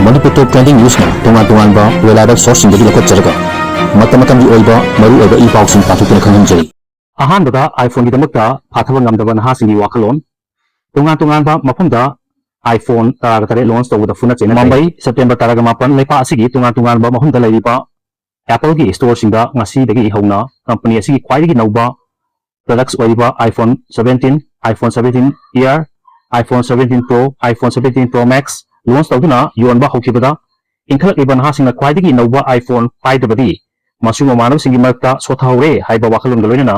Manipur Top Trending News na tungan-tungan ba reliable source hindi lakot jaraga matam-matam di oiba maru oiba i-pausing patutun khanghanjari ahanbada iPhone gidamakta phathaba ngamdaba nahasingi wakalon tungan-tungan ba mafamda iPhone taragatare launch tawda funa chena Mumbai September taraga mapan leipa asigi tungan-tungan ba mafamda leiriba Apple gi store singda ngasi dagi hauna company asigi khwaidagi nauba products oiba iPhone 17 iPhone 17 Air iPhone 17 Pro iPhone 17 Pro Max launch tawduna yonba hokibada inkhalak iban hasingna khwaidagi nauba iPhone 5 dabadi masuma manaw singi markta sothaure haiba wakalon galoina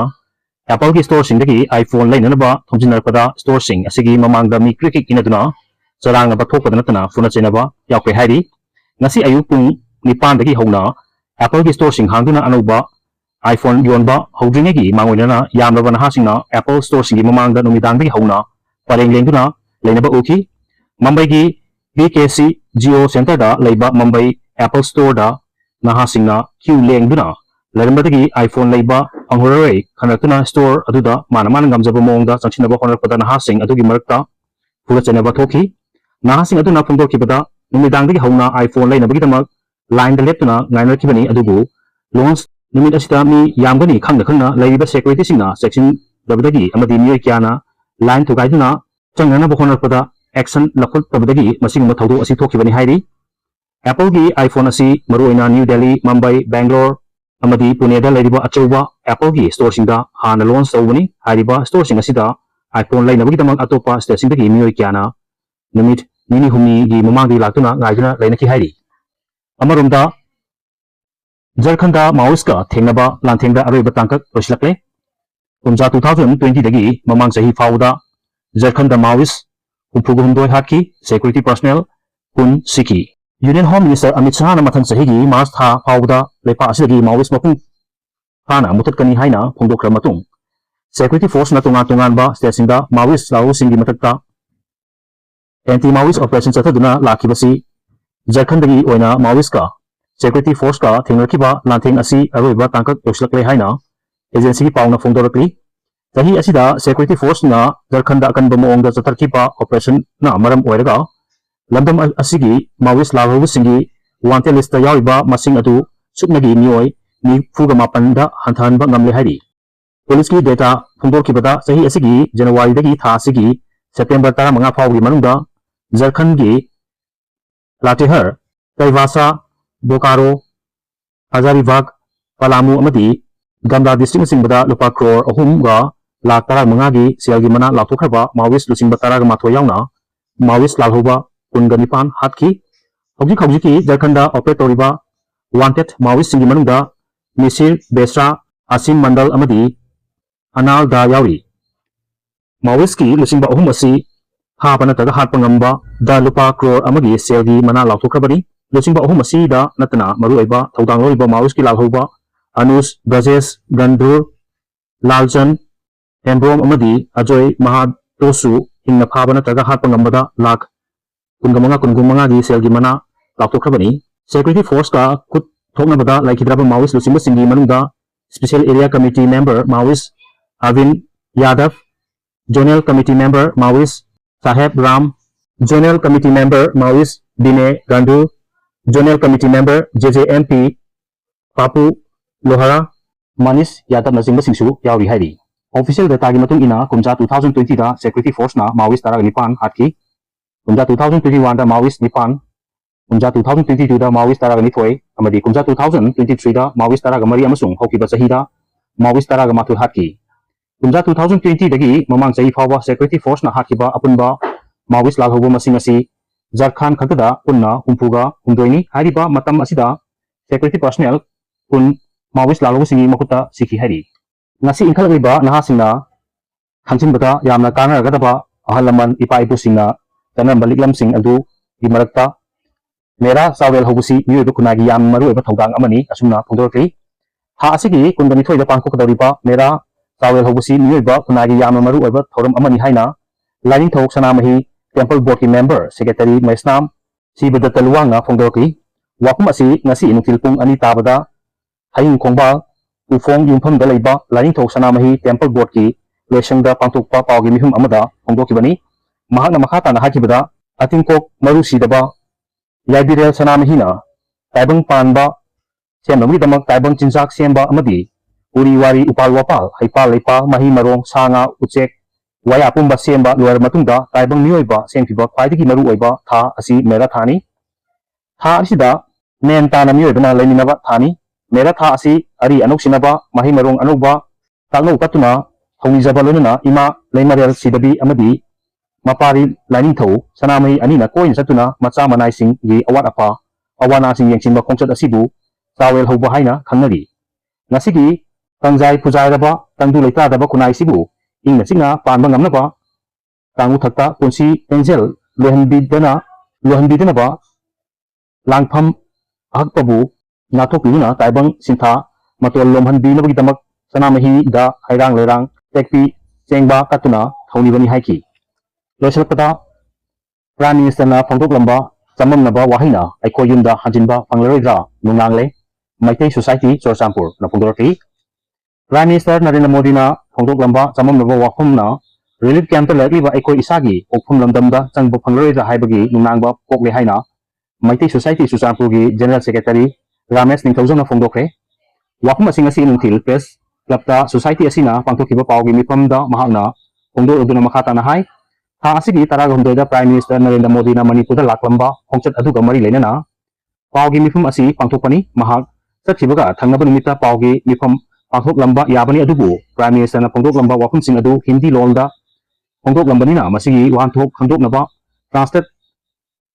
Apple gi store singdagi iPhone lainanaba thomjinarpada store sing asigi mamangda mi cricket inaduna charang ba thokpada natana funa chenaba yakwe hairi ngasi ayu pung nipan dagi hauna Apple gi store sing hangduna anuba iPhone yonba hodringegi mangoinana yamlaba nahasingna Apple store singi mamangda numidang dagi hauna pareng lengduna leinaba uki Mumbai gi BKC Geo Center da leiba Mumbai Apple Store da nahasingna queue lengduna leirambadagi iPhone leiba anghorare khanatuna store aduda manaman ngamjaba mongda changchinaba honarpada nahasing adugi marakta pura chenaba thoki nahasing aduna phongdokibada numidangdagi hauna iPhone leinabagi damak line da leptuna ngainarkibani adugu launch numit asida mi yamgani khangna leiba security singna section dabadagi amadi miyoi kyana line thugaiduna changnana honarpada action lakhot tabadagi masing mathaudo asi thokibani hairi Apple gi iPhone asi maruina New Delhi Mumbai Bangalore amadi Pune da leiriba achauba Apple gi store singda hana launch tawbani hairiba store sing asida iPhone lainabagi damak atopa station dagi miyoi kyana numit nini humni gi mamangdi laktuna ngaiduna lainaki hairi amarumda Jharkhanda Maoist ka thengnaba lanthengda aroiba tangkak losilakle kumja 2020 dagi mamang sahi fauda Jharkhanda Maoist Humpuguhumdoi Hatki, Security Personnel, Kun Siki. Union Home Minister Amit Shah na mathang sahigi Mars tha fauda leipa asidagi Maoist mapung hana mutatkani haina phongdokra matung. Security Force na tungan-tungan ba stasingda Maoist lau singi matakta Anti-Maoist Operation chathaduna lakibasi Jharkhandagi oina Maoist ka Security Force ka thengnarkiba lantheng asi aroiba tangkak losilakle haina agency gi pauna phongdorakli Tahi asida Security Force na Jharkhanda akan bamuongda chatarkipa operation na maram oiraga lambam asigi Maoist lalhobu singi wanted list yawiba masing adu suknagi mioi ni fuga mapanda hanthanba ngamle hari police ki data phongdorkibada sahi asigi January dagi tha asigi September 15 fawgi manungda Jharkhand gi Latehar Kaivasa Bokaro Hazaribagh Palamu amadi Gamda district singbada lupa crore ahum ga Lak tarag mangagi siyagi mana laktokhraba Maoist lusing bataraga matho yauna Maoist lalhoba kunganipan hatki hojiki Jharkhanda operatoriba wanted Maoist singi manungda Misir Besra Asim Mandal amadi Anal da yauri Maoist ki lusing ba ahum asi ha panataga hatpa ngamba da lupa crore amagi siyagi mana laktokhrabani lusing ba ahum asi da natana maruaiba thodang loiba Maoist ki lalhoba Anus Brajesh Gandur Laljan Embrom amadi Ajoy Mahatosu hingna phaba nataga hatpa ngambada lakh kungamanga gi selgi mana laktokhrabani Security Force ka kut thoknabada laikhidraba Maoist lusimba singi manungda Special Area Committee Member Maoist Avin Yadav Zonal Committee Member Maoist Saheb Ram Zonal Committee Member Maoist Bine Gandu Zonal Committee Member JJMP Papu Lohara Manish Yadav nasimba singsu yauri hairi Official data gi matung ina kumja 2020 da Security Force na Maoist taraga nipan hatki kumja 2021 da Maoist nipan kumja 2022 da Maoist taraga nithoi amadi kumja 2023 da Maoist taraga mari amasung hokiba chahi da Maoist taraga mathoi hatki kumja 2020 dagi mamang chahi fawba Security Force na hatkiba apunba Maoist lalhobo masing asi Jharkhand khakada punna humpuga humdoini hariba matam asida Security Personnel kun Maoist lalhobo singi makuta sikhi hari ngasi inkhalaiba nahasingna hanjinbada yamna kanaragadaba ahalaman ipa ipusingna tanam baliklam sing adu di marakta mera sawel hobusi miyoiba kunagi yam maruiba thodang amani asumna phongdorkli ha asigi kundani thoida pangkokadoriba mera sawel hobusi miyoiba kunagi yam maruiba thoram amani haina laring thok sanamahi temple board ki member secretary Maisnam sibada talwanga phongdorkli wakum asi ngasi inukilpung ani tabada haing khongba Ufong yumpham da leiba laring thok sanamahi temple board ki loisangda pangtukpa pawgi mihum amada phongdokibani mahakna makhata na hakibada atingkok maru sidaba Yaibirel Sanamahina, Taibang Panba, Siamamidamak Taibang Chinsak Siamba Amadi, Uri Wari Upal Wapal, Haipal Lepa, Mahi Marong, Sanga, Ucek, Waya Pumba Siamba, Luar Matunda, Taibang Niyoiba, Senfiba, Paidiki Maru Oiba, Tha, Asi, Merathani, Tha Asida, Nentana Miyoibana, Leninaba, Thani, Meratha Asi, Ari Anuk Sinaba, Mahi Marong Anuba, Tangno Katuna, Hongi Zabalona, Ima, Lemarel Sidabi Amadi, Mapari Lining Tho, Sanamai Anina Coin Satuna, Matsa Manai Sing, Ye Awat Apa, Awana Sing Yang Simba Concert Asibu, Tawel Hobahaina, Kanari. Nasiki, Tangzai Pujairaba, Tandu Leta Daba Kunai Sibu, Ing Nasinga, Panbangamnaba, Tangu Takta, Kunsi, Angel, Lohanbidanaba, Langpam, Akpabu, Nato Puna, Taibang, Sinta, Matol Lomhanbi Nabitamak, Sanamahi, Da, Hairang Lerang, Tekpi, Chengba, Katuna, Honibani Haiki. Losalpada, Prime Minister na Phongtok Lamba, Chamam Naba Wahina, Aiko Yunda Hanjinba, Panglaroidra, Nunangle, Maitai Society, Chorsampur, na Phongdoraki. Prime Minister Narendra Modi na Phongtok Lamba, Chamam Naba Wahum na, Relief Camp Lagriba Aiko Isagi, Okpum Lamdamda, Changbo Panglaroidra Haibagi, Nunangba, Pokle Haina, Maitai Society Chorsampurgi, General Secretary, Ramesh Ningthaujan na Phongdokre. Wahum Asingasi Nungtil Press, Klapta Society Asina, Pangtokiba Paugi Mipamda, Mahagna, Phongdo Uduna Makata na Hai, Tha asigi Taragumdoida Prime Minister Narendra Modi na Manipurda laklamba khongchat aduga mari leinana paugi mifum asi pangthokpani mahak sathibaga thangnaba numita paugi mifum pangthoklamba yabani adubu Prime Minister na phongdoklamba wafumsing adu Hindi lolda phongdoklambanina masigi wanthok khangdoknaba translate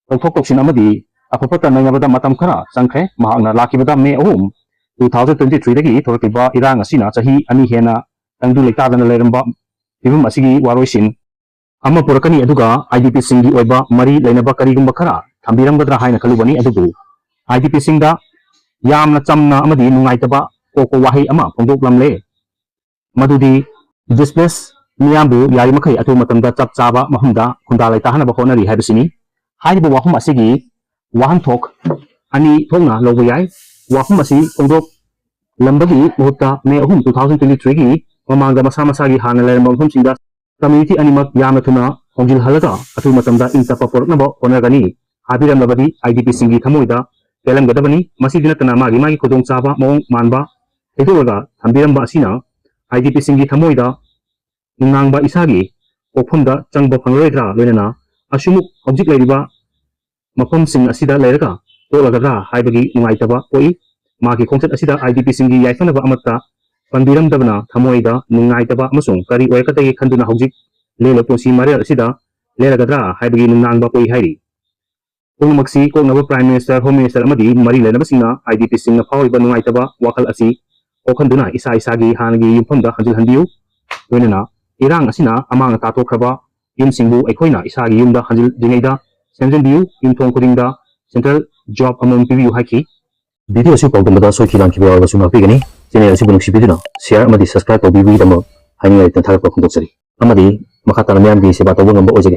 tawthok-toksin amadi afapata nainabada matam khara changkhre mahakna lakibada May 3, 2023 dagi thorkiba irang asina chahi ani hena tangdu leitadana leiramba fibum asigi waroisin Amma Purakani aduga IDP Singi Oiba Mari Lainaba Karigumba Kara, Tambiram Gadra Haina Kalubani Adubu. IDP Singda Yamna Chamna Amadi Nungaitaba Koko Wahi Ama Pondok Lamle. Madudi Displace Miambu Yarimakai Atu Matamda Chap Chaba Mahunda Kundalai Tahana Bahonari Habisini. Haibu Wahum Asigi Wahan Tok Ani Tongna Logayai Wahum Asi Pondok Lambagi Muhutta May 2023 gi Mamanga Masamasagi Hana Lermam Sinda Community Animak Yamatuna, Hongil Halaga, Atu Matamda Inta Papor Nabo, Honagani, Habiram Labadi, IDP Singi Tamoida, Telam Gadabani, Masidina Tanama, Rimai Kodong Saba, Mong Manba, Edoga, Tambiram Basina, IDP Singi Tamoida, Nangba Isagi, Opunda, Changba Pangredra, Lenana, Ashumuk, Object Ladiba, Mapum Sing Asida Lerga, Tolagadra, Haibagi, Nuaitaba, Oi, Maki Concert Asida, IDP Singi Yaifanaba Amata, Pandiram Dabana, Tamoida, Nungaitaba, Masung, Kari Wakatay Kanduna Hojik, Lelo Ponsi Maria Sida, Leragadra, Haibagi Nunangba Poi Hari. Kung Maxi, Kung Naba Prime Minister, Home Minister Amadi, Marila Nabasina, IDP Sing Paul Banuaitaba, Wakal Asi, Okanduna, Isa Isagi, Hanagi, Yumpanda, Hanjil Handiu, Wenena, Irang Asina, Amang Tato Kraba, Yum Singbu, Ekoina, Isagi Yumda, Hanjil Dingaida, Central View, Yuntong Kodinda, Central Job Among PVU Haki. Video si Pagdamada Sokilan Kibawa Suma Pigani. Channel si Bunuk Sibidino, share amadi subscribe to BB damo, haingai tan thalak pa khondok sari. Amadi makata na miyam gi seba tawbang amba ojage.